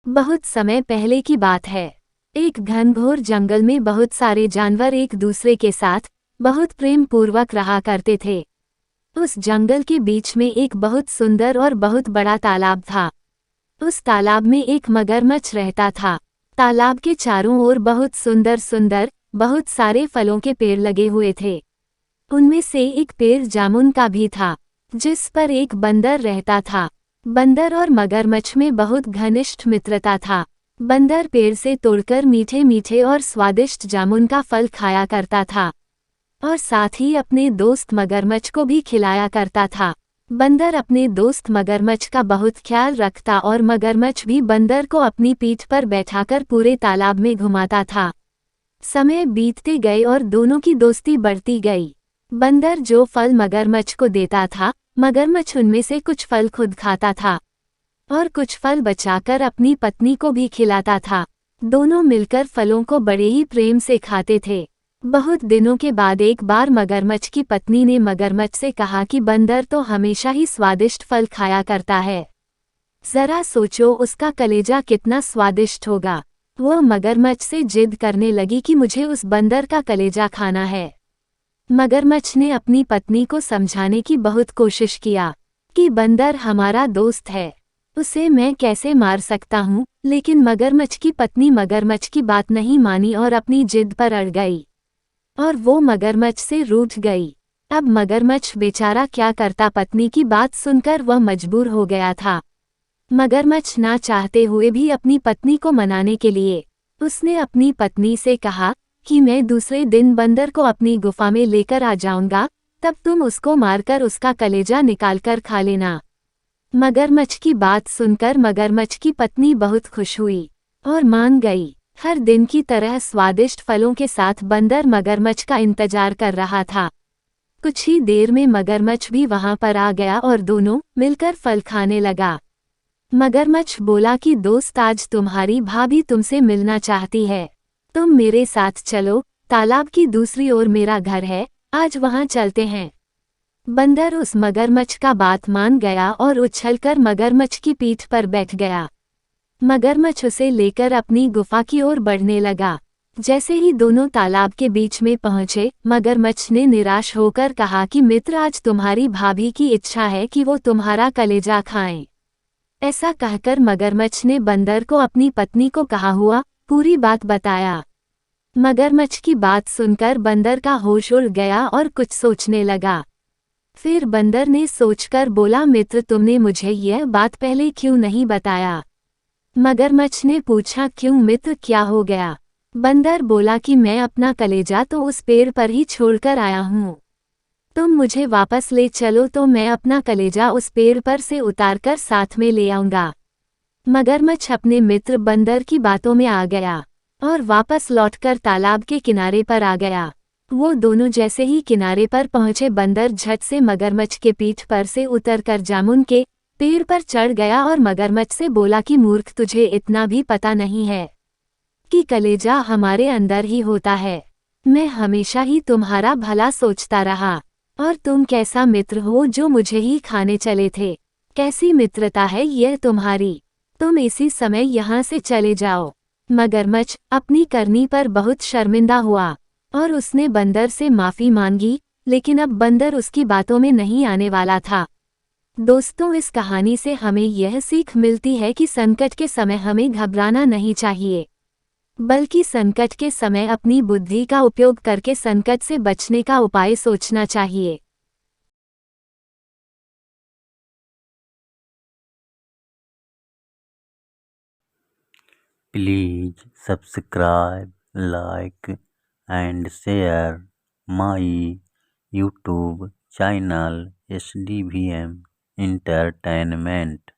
बहुत समय पहले की बात है। एक घनघोर जंगल में बहुत सारे जानवर एक दूसरे के साथ बहुत प्रेम पूर्वक रहा करते थे। उस जंगल के बीच में एक बहुत सुंदर और बहुत बड़ा तालाब था। उस तालाब में एक मगरमच्छ रहता था। तालाब के चारों ओर बहुत सुंदर सुंदर बहुत सारे फलों के पेड़ लगे हुए थे। उनमें से एक पेड़ जामुन का भी था, जिस पर एक बंदर रहता था। बंदर और मगरमच्छ में बहुत घनिष्ठ मित्रता था। बंदर पेड़ से तोड़कर मीठे मीठे और स्वादिष्ट जामुन का फल खाया करता था और साथ ही अपने दोस्त मगरमच्छ को भी खिलाया करता था। बंदर अपने दोस्त मगरमच्छ का बहुत ख्याल रखता और मगरमच्छ भी बंदर को अपनी पीठ पर बैठाकर पूरे तालाब में घुमाता था। समय बीतते गए और दोनों की दोस्ती बढ़ती गई। बंदर जो फल मगरमच्छ को देता था, मगरमच्छ उनमें से कुछ फल खुद खाता था और कुछ फल बचाकर अपनी पत्नी को भी खिलाता था। दोनों मिलकर फलों को बड़े ही प्रेम से खाते थे। बहुत दिनों के बाद एक बार मगरमच्छ की पत्नी ने मगरमच्छ से कहा कि बंदर तो हमेशा ही स्वादिष्ट फल खाया करता है। जरा सोचो उसका कलेजा कितना स्वादिष्ट होगा। वह मगरमच्छ से जिद करने लगी कि मुझे उस बंदर का कलेजा खाना है। मगरमच्छ ने अपनी पत्नी को समझाने की बहुत कोशिश किया कि बंदर हमारा दोस्त है, उसे मैं कैसे मार सकता हूँ, लेकिन मगरमच्छ की पत्नी मगरमच्छ की बात नहीं मानी और अपनी जिद पर अड़ गई और वो मगरमच्छ से रूठ गई। अब मगरमच्छ बेचारा क्या करता, पत्नी की बात सुनकर वह मजबूर हो गया था। मगरमच्छ ना चाहते हुए भी अपनी पत्नी को मनाने के लिए उसने अपनी पत्नी से कहा कि मैं दूसरे दिन बंदर को अपनी गुफा में लेकर आ जाऊंगा, तब तुम उसको मारकर उसका कलेजा निकालकर खा लेना। मगरमच्छ की बात सुनकर मगरमच्छ की पत्नी बहुत खुश हुई और मान गई। हर दिन की तरह स्वादिष्ट फलों के साथ बंदर मगरमच्छ का इंतजार कर रहा था। कुछ ही देर में मगरमच्छ भी वहां पर आ गया और दोनों मिलकर फल खाने लगा। मगरमच्छ बोला कि दोस्त, आज तुम्हारी भाभी तुमसे मिलना चाहती है, तुम मेरे साथ चलो, तालाब की दूसरी ओर मेरा घर है, आज वहां चलते हैं। बंदर उस मगरमच्छ का बात मान गया और उछलकर मगरमच्छ की पीठ पर बैठ गया। मगरमच्छ उसे लेकर अपनी गुफा की ओर बढ़ने लगा। जैसे ही दोनों तालाब के बीच में पहुंचे, मगरमच्छ ने निराश होकर कहा कि मित्र, आज तुम्हारी भाभी की इच्छा है कि वो तुम्हारा कलेजा खाएं। ऐसा कहकर मगरमच्छ ने बंदर को अपनी पत्नी को कहा हुआ पूरी बात बताया। मगरमच्छ की बात सुनकर बंदर का होश उड़ गया और कुछ सोचने लगा। फिर बंदर ने सोचकर बोला, मित्र, तुमने मुझे यह बात पहले क्यों नहीं बताया? मगरमच्छ ने पूछा, क्यों मित्र, क्या हो गया? बंदर बोला कि मैं अपना कलेजा तो उस पेड़ पर ही छोड़कर आया हूँ, तुम मुझे वापस ले चलो तो मैं अपना कलेजा उस पेड़ पर से उतारकर साथ में ले आऊंगा। मगरमच्छ अपने मित्र बंदर की बातों में आ गया और वापस लौटकर तालाब के किनारे पर आ गया। वो दोनों जैसे ही किनारे पर पहुंचे, बंदर झट से मगरमच्छ के पीठ पर से उतरकर जामुन के पेड़ पर चढ़ गया और मगरमच्छ से बोला कि मूर्ख, तुझे इतना भी पता नहीं है कि कलेजा हमारे अंदर ही होता है। मैं हमेशा ही तुम्हारा भला सोचता रहा और तुम कैसा मित्र हो जो मुझे ही खाने चले थे। कैसी मित्रता है यह तुम्हारी, तुम इसी समय यहाँ से चले जाओ। मगरमच्छ अपनी करनी पर बहुत शर्मिंदा हुआ और उसने बंदर से माफी मांगी, लेकिन अब बंदर उसकी बातों में नहीं आने वाला था। दोस्तों, इस कहानी से हमें यह सीख मिलती है कि संकट के समय हमें घबराना नहीं चाहिए, बल्कि संकट के समय अपनी बुद्धि का उपयोग करके संकट से बचने का उपाय सोचना चाहिए। Please subscribe, like and share my YouTube channel SDVM Entertainment.